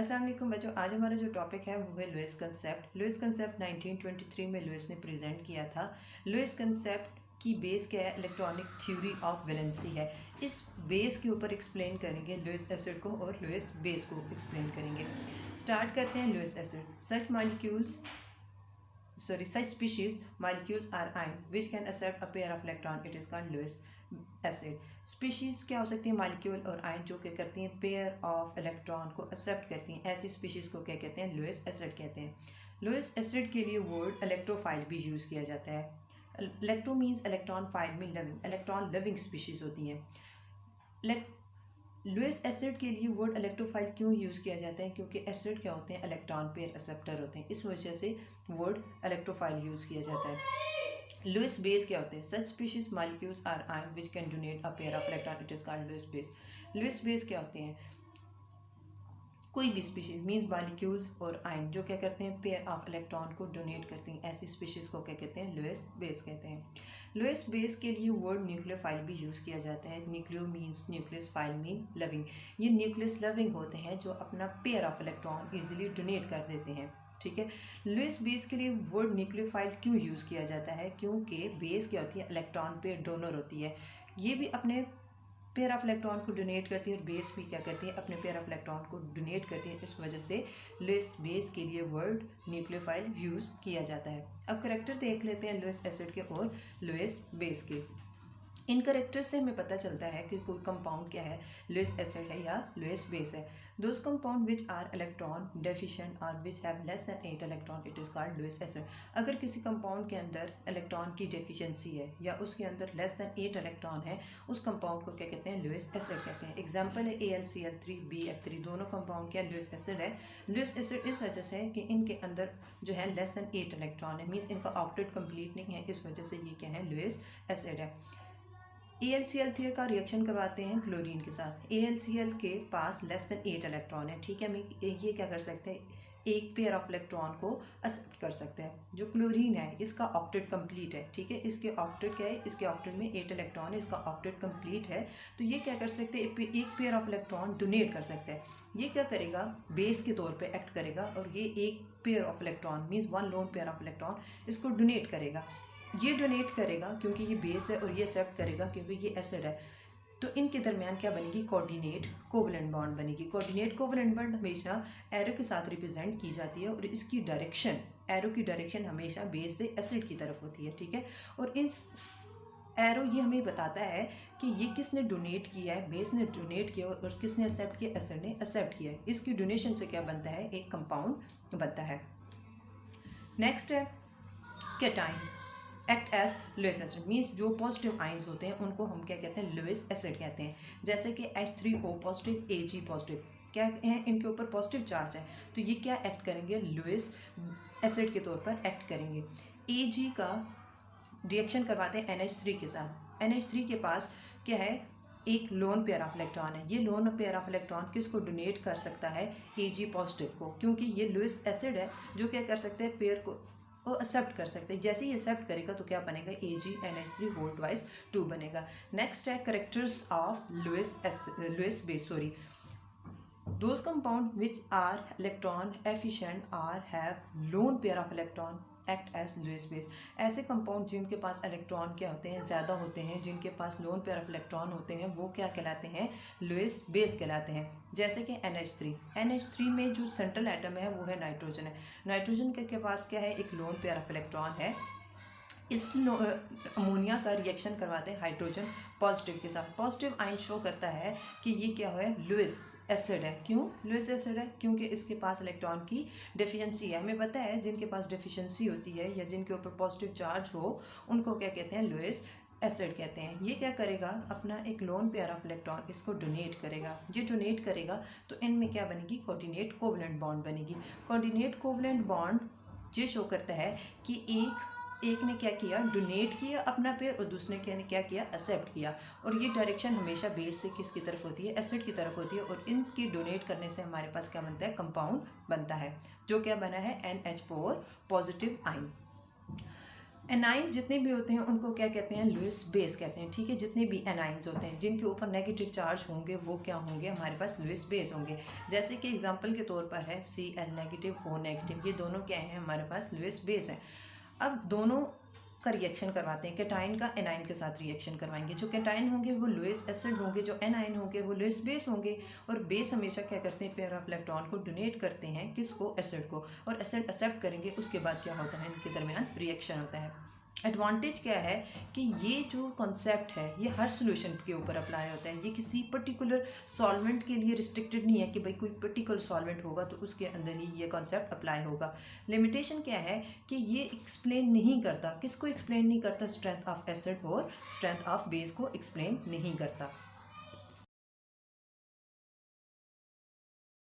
अस्सलाम वालेकुम बच्चों, आज हमारा जो टॉपिक है वो है लुईस कंसेप्ट। लुईस कंसेप्ट 1923 में लुईस ने प्रेजेंट किया था। लुईस कंसेप्ट की बेस क्या है? इलेक्ट्रॉनिक थ्योरी ऑफ वैलेंसी है। इस बेस के ऊपर एक्सप्लेन करेंगे लुईस एसिड को और लुईस बेस को एक्सप्लेन करेंगे। स्टार्ट करते हैं Lewis acid. such species molecules are ion which can accept a pair of electron, it is called Lewis acid। Species क्या हो सकती है? मालिक्यूल और आयन जो क्या करती हैं, पेयर ऑफ इलेक्ट्रॉन को एक्सेप्ट करती हैं। ऐसी स्पीशीज़ को क्या कहते हैं? लुईस एसिड कहते हैं। लुईस एसिड के लिए वर्ड इलेक्ट्रोफाइल भी यूज़ किया जाता है। Electro means electron, file mean living. Electron living species होती हैं। लुईस एसिड के लिए वर्ड इलेक्ट्रोफाइल क्यों यूज़ किया जाता है? क्योंकि एसिड क्या होते हैं? इलेक्ट्रॉन पेयर एक्सेप्टर होते हैं, इस वजह से वर्ड इलेक्ट्रोफाइल यूज़ किया जाता है। लुईस बेस क्या होते हैं? Such species molecules are ion which can donate a pair of electron, it is called Lewis base. Lewis base क्या होते हैं? कोई भी स्पीशीज मीन्स मॉलिक्यूल्स और आयन जो क्या करते हैं? पेयर ऑफ इलेक्ट्रॉन को डोनेट करते हैं। ऐसी स्पीशीज को क्या कहते हैं? लुईस बेस कहते हैं। लुईस बेस के लिए वर्ड न्यूक्लियोफाइल भी यूज़ किया जाता है। Nucleo means nucleus, file mean living. ये न्यूक्लियस लिविंग होते हैं जो अपना pair of electron easily donate कर देते हैं। ठीक है। लुईस बेस के लिए वर्ड न्यूक्लियोफाइल क्यों यूज़ किया जाता है? क्योंकि बेस क्या होती है? इलेक्ट्रॉन पेयर डोनर होती है। ये भी अपने पेयर ऑफ इलेक्ट्रॉन को डोनेट करती है और बेस भी क्या करती है? अपने पेयर ऑफ इलेक्ट्रॉन को डोनेट करती है। इस वजह से लुईस बेस के लिए वर्ड न्यूक्लियोफाइल यूज़ किया जाता है। अब करैक्टर देख लेते हैं लुईस एसिड के और लुईस बेस के। इन करेक्टर से हमें पता चलता है कि कोई कंपाउंड क्या है, लुईस एसिड है या लुईस बेस है। Those compound which are electron deficient और which have less than 8 electron, it is called Lewis acid. अगर किसी कंपाउंड के अंदर इलेक्ट्रॉन की डेफिशिएंसी है या उसके अंदर लेस दैन 8 इलेक्ट्रॉन है, उस कंपाउंड को क्या कहते हैं? लुईस एसिड कहते हैं। एग्जाम्पल है AlCl3 BF3, दोनों कंपाउंड क्या लुईस एसिड है। लुईस एसिड इस वजह से है कि इनके अंदर जो है लेस दैन 8 इलेक्ट्रॉन है, मीन्स इनका ऑक्टेट कंप्लीट नहीं है, इस वजह से ये क्या है? लुईस एसिड है। AlCl3 का रिएक्शन करवाते हैं क्लोरीन के साथ। AlCl के पास लेस देन 8 इलेक्ट्रॉन है। ठीक है, हम ये क्या कर सकते हैं? एक पेयर ऑफ इलेक्ट्रॉन को एक्सेप्ट कर सकते हैं। जो क्लोरीन है इसका ऑक्टेट कंप्लीट है। ठीक है, इसके ऑक्टेट क्या है? इसके ऑक्टेट में 8 इलेक्ट्रॉन है, इसका ऑक्टेट कंप्लीट है। तो ये क्या कर सकते हैं? एक पेयर ऑफ इलेक्ट्रॉन डोनेट कर सकते हैं। ये क्या करेगा? बेस के तौर पे एक्ट करेगा और ये एक pair of electron means one loan pair of electron इसको डोनेट करेगा। ये डोनेट करेगा क्योंकि ये बेस है और ये एक्सेप्ट करेगा क्योंकि ये एसिड है। तो इनके दरमियान क्या बनेगी? कोऑर्डिनेट कोवलेंट बॉन्ड बनेगी। कोऑर्डिनेट कोवलेंट बॉन्ड हमेशा एरो के साथ रिप्रेजेंट की जाती है और इसकी डायरेक्शन, एरो की डायरेक्शन हमेशा बेस से एसिड की तरफ होती है। ठीक है, और इस एरो ये हमें बताता है कि ये किसने डोनेट किया है, बेस ने डोनेट किया और किसने एक्सेप्ट किया? एसिड ने एक्सेप्ट किया है। इसकी डोनेशन से क्या बनता है? एक कंपाउंड बनता है। नेक्स्ट है cation act as Lewis acid, means जो पॉजिटिव आइंस होते हैं उनको हम क्या कहते हैं? लुईस एसिड कहते हैं। जैसे कि H3O पॉजिटिव, Ag पॉजिटिव क्या है? इनके ऊपर पॉजिटिव चार्ज है, तो ये क्या एक्ट करेंगे? लुईस एसिड के तौर पर एक्ट करेंगे। Ag का रिएक्शन करवाते हैं NH3 के साथ। NH3 के पास क्या है? एक लोन पेयर ऑफ इलेक्ट्रॉन है। ये लोन पेयर ऑफ इलेक्ट्रॉन किसको डोनेट कर सकता है? Ag पॉजिटिव को, क्योंकि ये लुईस एसिड है जो क्या कर सकते हैं? पेयर को एक्सेप्ट कर सकते हैं। जैसे ही एक्सेप्ट करेगा तो क्या बनेगा? AgNH3 होल ट्वाइस 2 बनेगा। नेक्स्ट है characters of Lewis base. Those compound which are electron efficient और have lone pair of electron act as Lewis base. ऐसे कंपाउंड जिनके पास इलेक्ट्रॉन क्या होते हैं? ज़्यादा होते हैं, जिनके पास लोन पेयर ऑफ इलेक्ट्रॉन होते हैं, वो क्या कहलाते हैं? लुईस बेस कहलाते हैं। जैसे कि NH3 में जो सेंट्रल एटम है वो है नाइट्रोजन है। नाइट्रोजन के पास क्या है? एक लोन पेयर ऑफ इलेक्ट्रॉन है। इस अमोनिया का रिएक्शन करवाते हैं हाइड्रोजन पॉजिटिव के साथ। पॉजिटिव आयन शो करता है कि ये क्या है? लुईस एसिड है। क्यों लुईस एसिड है? क्योंकि इसके पास इलेक्ट्रॉन की डेफिशिएंसी है। हमें पता है जिनके पास डेफिशिएंसी होती है या जिनके ऊपर पॉजिटिव चार्ज हो उनको क्या कहते हैं? लुईस एसिड कहते हैं। ये क्या करेगा? अपना एक लोन पेयर ऑफ इलेक्ट्रॉन इसको डोनेट करेगा। ये डोनेट करेगा तो इनमें क्या बनेगी? कोऑर्डिनेट कोवलेंट बॉन्ड बनेगी। कोऑर्डिनेट कोवलेंट बॉन्ड ये शो करता है कि एक ने क्या किया? डोनेट किया अपना पेयर और दूसरे ने क्या किया? एक्सेप्ट किया। और ये डायरेक्शन हमेशा बेस से किसकी तरफ होती है? एसिड की तरफ होती है। और इनकी डोनेट करने से हमारे पास क्या बनता है? कंपाउंड बनता है जो क्या बना है? NH4 positive ion. एनाइन जितने भी होते हैं उनको क्या कहते हैं, लुईस बेस कहते हैं, ठीक है। जितने भी एनाइंस होते हैं जिनके ऊपर नेगेटिव चार्ज होंगे वो क्या होंगे, हमारे पास लुईस बेस होंगे। जैसे कि एग्जांपल के तौर पर है Cl नेगेटिव, O नेगेटिव, ये दोनों क्या हैं, हमारे पास लुईस बेस हैं। अब दोनों का रिएक्शन करवाते हैं, कैटाइन का एनाइन के साथ रिएक्शन करवाएंगे। जो कैटाइन होंगे वो लुईस एसिड होंगे, जो एनाइन होंगे वो लुईस बेस होंगे। और बेस हमेशा क्या करते हैं, पेयर ऑफ इलेक्ट्रॉन को डोनेट करते हैं, किसको, एसिड को, और एसिड एक्सेप्ट करेंगे। उसके बाद क्या होता है, इनके दरमियान रिएक्शन होता है। एडवांटेज क्या है कि ये जो कॉन्सेप्ट है ये हर सोल्यूशन के ऊपर अप्लाई होता है। ये किसी पर्टिकुलर सॉल्वेंट के लिए रिस्ट्रिक्टेड नहीं है कि भाई कोई पर्टिकुलर सॉल्वेंट होगा तो उसके अंदर ही ये कॉन्सेप्ट अप्लाई होगा। लिमिटेशन क्या है कि ये एक्सप्लेन नहीं करता, किसको एक्सप्लेन नहीं करता, स्ट्रेंथ ऑफ एसिड और स्ट्रेंथ ऑफ बेस को एक्सप्लेन नहीं करता।